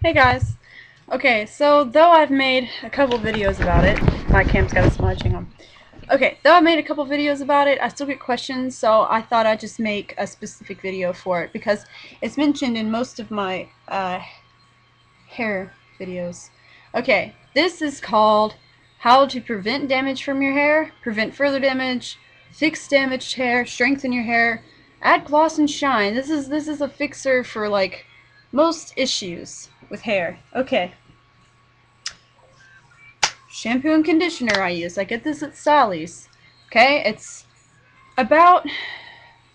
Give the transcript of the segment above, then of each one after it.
Hey guys. Okay, so though I've made a couple videos about it, my cam's got a smudging on. Okay, though I made a couple videos about it, I still get questions, so I thought I'd just make a specific video for it because it's mentioned in most of my hair videos. Okay, this is called How to Prevent Damage from Your Hair, Prevent Further Damage, Fix Damaged Hair, Strengthen Your Hair, Add Gloss and Shine. This is a fixer for like most issues with hair. Okay. Shampoo and conditioner I use. I get this at Sally's. Okay, it's about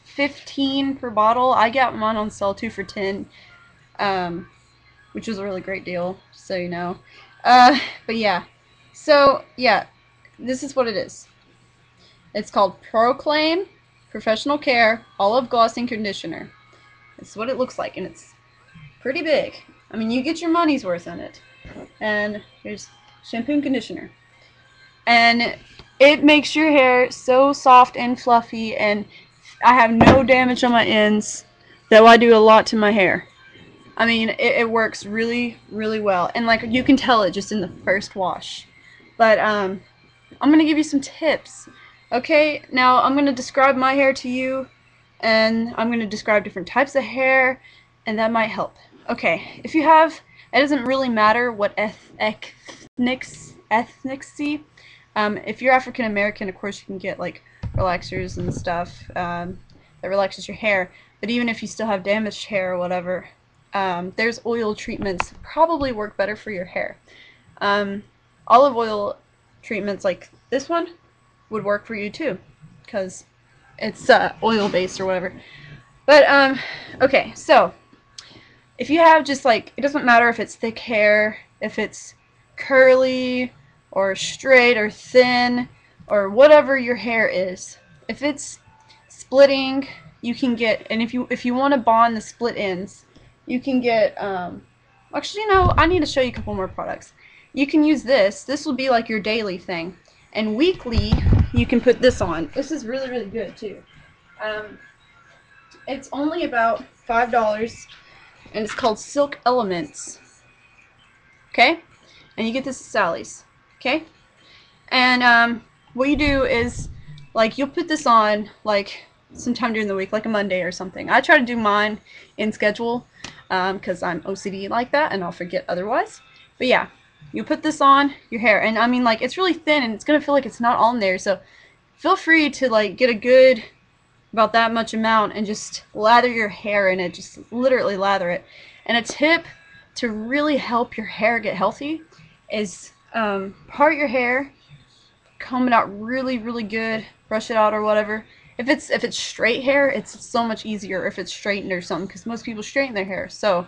15 per bottle. I got mine on sale 2 for 10. Which was a really great deal, so you know. But yeah. So, yeah, this is what it is. It's called Proclaim Professional Care Olive Glossing Conditioner. This is what it looks like, and it's pretty big. I mean, you get your money's worth in it. And here's shampoo and conditioner. And it makes your hair so soft and fluffy, and I have no damage on my ends, though I do a lot to my hair. I mean, it works really, really well. And, like, you can tell it just in the first wash. But, I'm going to give you some tips. Okay, now I'm going to describe my hair to you, and I'm going to describe different types of hair, and that might help. Okay, if you have, it doesn't really matter what ethnicity. If you're African American, of course you can get, like, relaxers and stuff that relaxes your hair. But even if you still have damaged hair or whatever, there's oil treatments that probably work better for your hair. Olive oil treatments like this one would work for you too, because it's oil based or whatever. But okay, so if you have just like, it doesn't matter if it's thick hair, if it's curly or straight or thin or whatever your hair is, if it's splitting, you can get, and if you want to bond the split ends, you can get, actually, no, I need to show you a couple more products. You can use this. This will be like your daily thing. And weekly, you can put this on. This is really, really good, too. It's only about $5, and it's called Silk Elements. Okay? And you get this at Sally's. Okay? And what you do is, like, you'll put this on, like, sometime during the week, like a Monday or something. I try to do mine in schedule, because I'm OCD like that and I'll forget otherwise. But yeah, you put this on your hair, and I mean, like, it's really thin and it's gonna feel like it's not on there, so feel free to like get a good about that much amount and just lather your hair in it. Just literally lather it. And a tip to really help your hair get healthy is part your hair, comb it out really, really good, brush it out or whatever. If it's straight hair, it's so much easier if it's straightened or something, because most people straighten their hair. So, I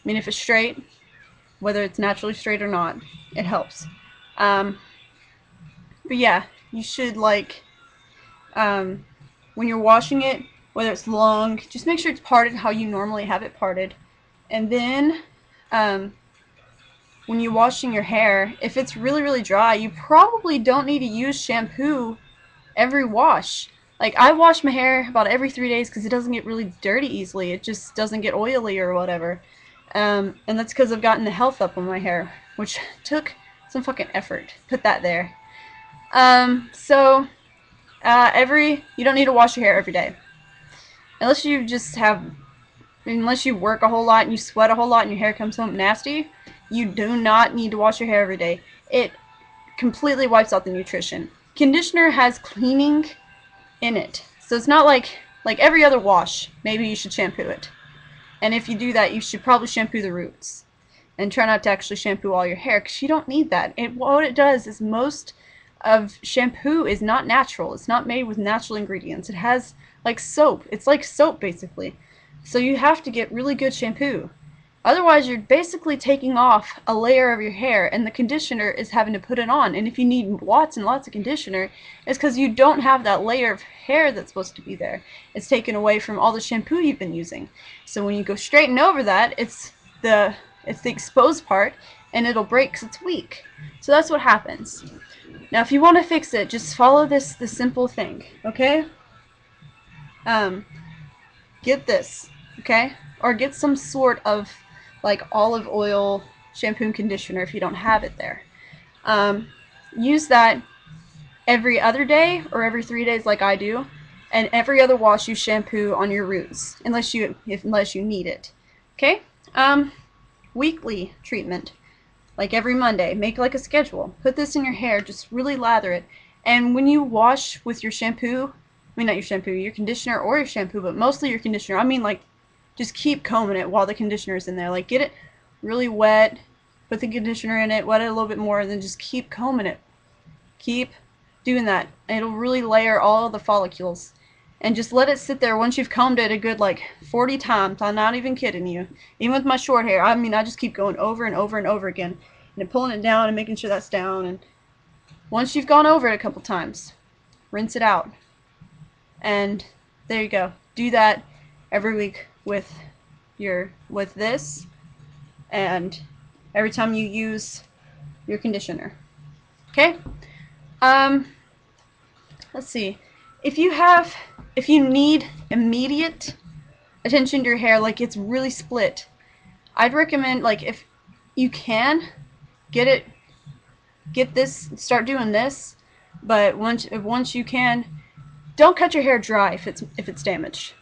mean, if it's straight, whether it's naturally straight or not, it helps. But yeah, you should, like, when you're washing it, whether it's long, just make sure it's parted how you normally have it parted. And then, when you're washing your hair, if it's really, really dry, you probably don't need to use shampoo every wash. Like, I wash my hair about every 3 days because it doesn't get really dirty easily. It just doesn't get oily or whatever. And that's because I've gotten the health up on my hair, which took some fucking effort. Put that there. So, you don't need to wash your hair every day. Unless you work a whole lot and you sweat a whole lot and your hair comes home nasty, you do not need to wash your hair every day. It completely wipes out the nutrition. Conditioner has cleaning in it, so it's not like every other wash. Maybe you should shampoo it, and if you do that, you should probably shampoo the roots and try not to actually shampoo all your hair, because you don't need that. What it does is, most of shampoo is not natural. It's not made with natural ingredients. It has like soap. It's like soap basically, so you have to get really good shampoo. Otherwise, you're basically taking off a layer of your hair, and the conditioner is having to put it on. And if you need lots and lots of conditioner, it's because you don't have that layer of hair that's supposed to be there. It's taken away from all the shampoo you've been using. So when you go straighten over that, it's the exposed part, and it'll break because it's weak. So that's what happens. Now, if you want to fix it, just follow this simple thing, okay? Get this, okay? Or get some sort of like olive oil shampoo and conditioner if you don't have it there. Use that every other day or every 3 days like I do, and every other wash you shampoo on your roots unless you need it. Okay. Weekly treatment, like every Monday. Make like a schedule. Put this in your hair. Just really lather it. And when you wash with your shampoo, I mean not your shampoo, your conditioner or your shampoo, but mostly your conditioner. I mean like just keep combing it while the conditioner is in there. Like get it really wet, put the conditioner in it, wet it a little bit more, and then just keep combing it. Keep doing that. It'll really layer all of the follicles. And just let it sit there. Once you've combed it a good like 40 times, I'm not even kidding you. Even with my short hair, I mean, I just keep going over and over and over again. And pulling it down and making sure that's down. And once you've gone over it a couple times, rinse it out. And there you go. Do that every week with this, and every time you use your conditioner. Okay? Let's see. If you need immediate attention to your hair, like it's really split, I'd recommend, like, if you can get this, start doing this, but once you can, don't cut your hair dry if it's damaged.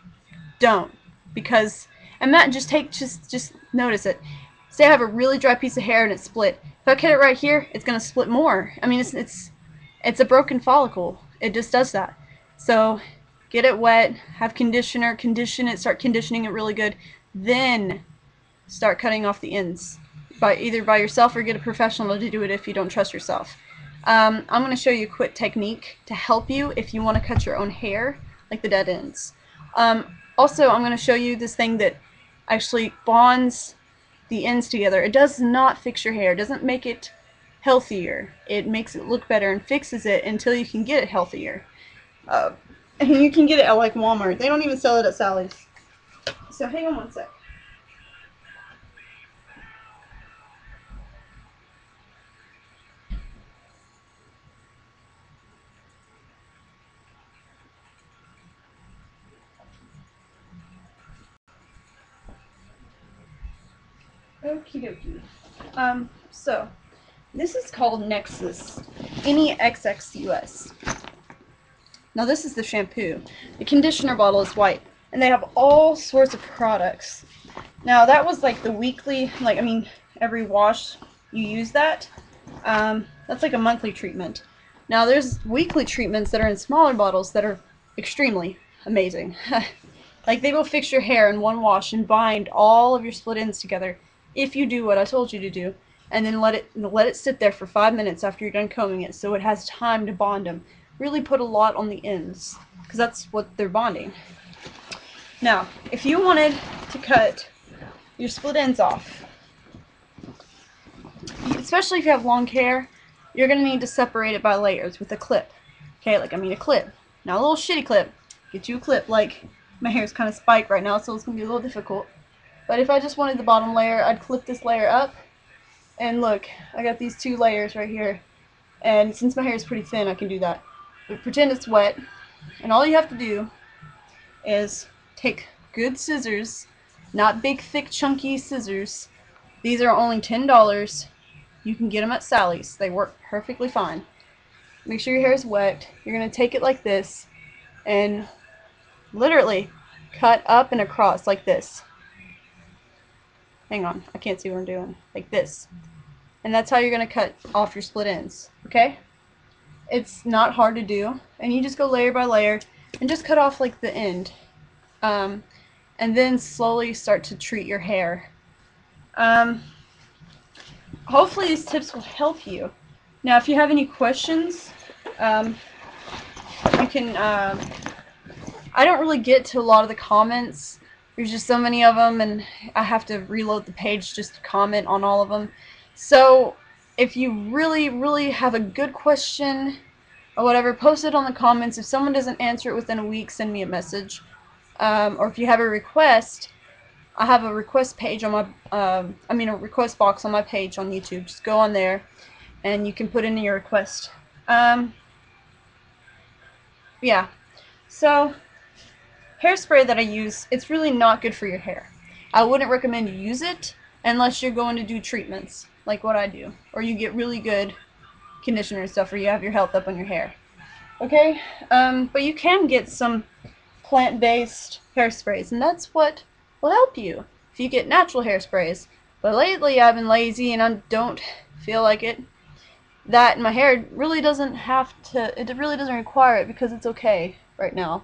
Don't, because, and that just notice it. Say I have a really dry piece of hair and it's split. If I cut it right here, it's gonna split more. I mean, it's a broken follicle. It just does that. So get it wet, have conditioner, condition it, start conditioning it really good, then start cutting off the ends, either by yourself or get a professional to do it if you don't trust yourself. I'm going to show you a quick technique to help you if you want to cut your own hair, like the dead ends. Also, I'm going to show you this thing that actually bonds the ends together. It does not fix your hair. It doesn't make it healthier. It makes it look better and fixes it until you can get it healthier. And you can get it at like Walmart. They don't even sell it at Sally's. So hang on one sec. Okie dokie. So this is called Nexus, NEXXUS. Now this is the shampoo. The conditioner bottle is white, and they have all sorts of products. Now that was like the weekly, like, I mean, every wash you use that. That's like a monthly treatment. Now there's weekly treatments that are in smaller bottles that are extremely amazing. Like they will fix your hair in one wash and bind all of your split ends together if you do what I told you to do, and then let it sit there for 5 minutes after you're done combing it so it has time to bond them. Really put a lot on the ends because that's what they're bonding. Now, if you wanted to cut your split ends off, especially if you have long hair, you're going to need to separate it by layers with a clip. Okay, like, I mean a clip. Not a little shitty clip. Get you a clip. Like, my hair's kind of spiked right now, so it's going to be a little difficult. But if I just wanted the bottom layer, I'd clip this layer up. And look, I got these 2 layers right here. And since my hair is pretty thin, I can do that. But pretend it's wet. And all you have to do is take good scissors, not big, thick, chunky scissors. These are only $10. You can get them at Sally's. They work perfectly fine. Make sure your hair is wet. You're going to take it like this and literally cut up and across like this. Hang on, I can't see what I'm doing. Like this. And that's how you're going to cut off your split ends. Okay? It's not hard to do. And you just go layer by layer and just cut off like the end. And then slowly start to treat your hair. Hopefully these tips will help you. Now if you have any questions, you can, I don't really get to a lot of the comments. There's just so many of them, and I have to reload the page just to comment on all of them. So if you really, really have a good question or whatever, post it on the comments. If someone doesn't answer it within a week, send me a message. Or if you have a request, I have a request page on my, a request box on my page on YouTube. Just go on there and you can put in your request. Yeah. So, hairspray that I use, it's really not good for your hair. I wouldn't recommend you use it unless you're going to do treatments like what I do, or you get really good conditioner and stuff, or you have your health up on your hair. Okay, but you can get some plant-based hairsprays, and that's what will help you if you get natural hairsprays. But lately I've been lazy and I don't feel like it. That and my hair really doesn't have to, it really doesn't require it because it's okay right now.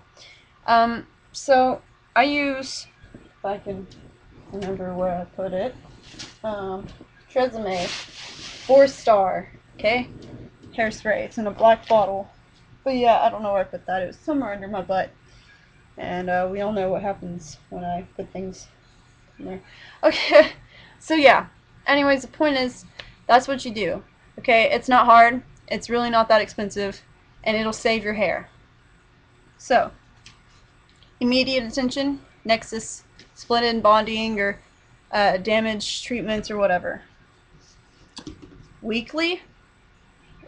So I use, if I can remember where I put it, Tresemme 4-star, okay, hairspray. It's in a black bottle. But yeah, I don't know where I put that. It was somewhere under my butt. And we all know what happens when I put things in there. Okay, so yeah. Anyways, the point is, that's what you do. Okay, it's not hard. It's really not that expensive. And it'll save your hair. So, immediate attention, Nexus, split-end bonding, or damage treatments, or whatever. Weekly,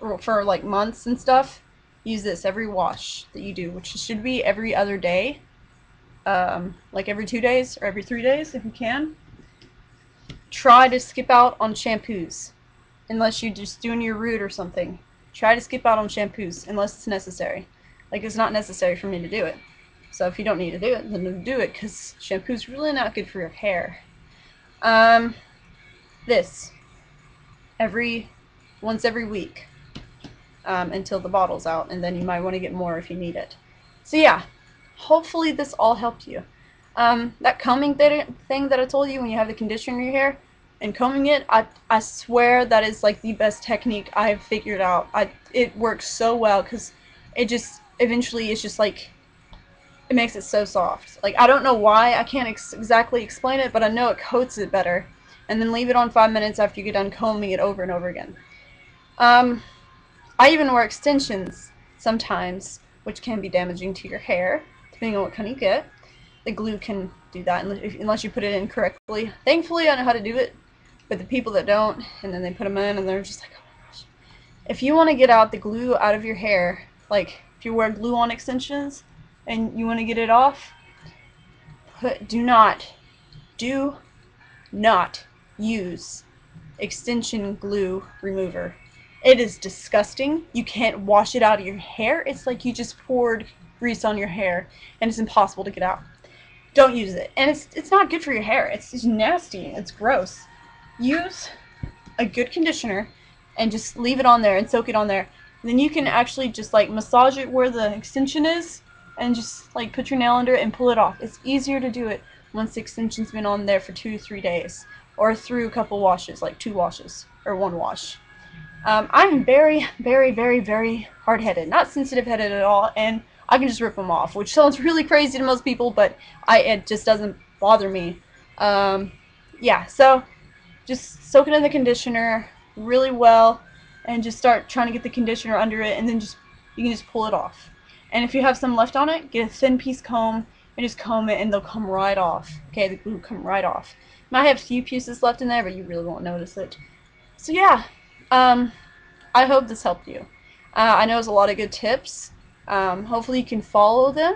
or for like months and stuff, use this every wash that you do, which should be every other day, like every 2 days or every 3 days if you can. Try to skip out on shampoos unless you're just doing your root or something. Try to skip out on shampoos unless it's necessary. Like, it's not necessary for me to do it. So if you don't need to do it, then don't do it, because shampoo's really not good for your hair. This once every week. Until the bottle's out, and then you might want to get more if you need it. So yeah, hopefully this all helped you. That combing thing that I told you when you have the conditioner in your hair and combing it, I swear that is like the best technique I've figured out. It works so well, because it just eventually it's just like, it makes it so soft. Like, I don't know why, I can't exactly explain it, but I know it coats it better. And then leave it on 5 minutes after you get done combing it over and over again. I even wear extensions sometimes, which can be damaging to your hair, depending on what kind you get. The glue can do that unless you put it in correctly. Thankfully, I know how to do it, but the people that don't, and then they put them in, and they're just like, oh my gosh. If you want to get out the glue out of your hair, like if you wear glue-on extensions and you want to get it off, do not use extension glue remover. It is disgusting. You can't wash it out of your hair. It's like you just poured grease on your hair, and it's impossible to get out. Don't use it. And it's not good for your hair. It's just nasty. It's gross. Use a good conditioner and just leave it on there and soak it on there. And then you can actually just like massage it where the extension is and just like put your nail under it and pull it off. It's easier to do it once the extension's been on there for 2 to 3 days, or through a couple washes, like 2 washes or 1 wash. I'm very, very, very, very hard-headed, not sensitive-headed at all, and I can just rip them off, which sounds really crazy to most people, but it just doesn't bother me. Yeah, so just soak it in the conditioner really well, and just start trying to get the conditioner under it, and then you can just pull it off. And if you have some left on it, get a thin piece comb and just comb it, and they'll come right off. Okay, the glue will come right off. Might have a few pieces left in there, but you really won't notice it. So yeah. I hope this helped you. I know it's a lot of good tips. Hopefully you can follow them.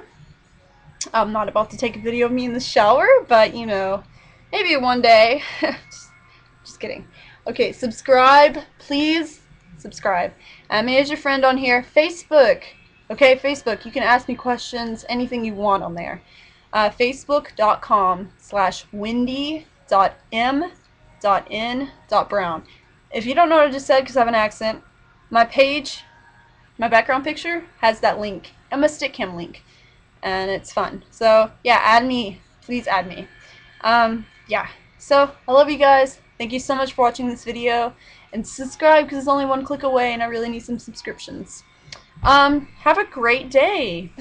I'm not about to take a video of me in the shower, but you know, maybe one day. just kidding. Okay, subscribe, please subscribe. Me as your friend on here. Facebook. Okay, Facebook. You can ask me questions, anything you want on there. Facebook.com/wendy.m.n.brown. If you don't know what I just said because I have an accent, my page, my background picture, has that link. I'm a Stickam link. And it's fun. So, yeah, add me. Please add me. Yeah. So, I love you guys. Thank you so much for watching this video. And subscribe because it's only 1 click away and I really need some subscriptions. Have a great day.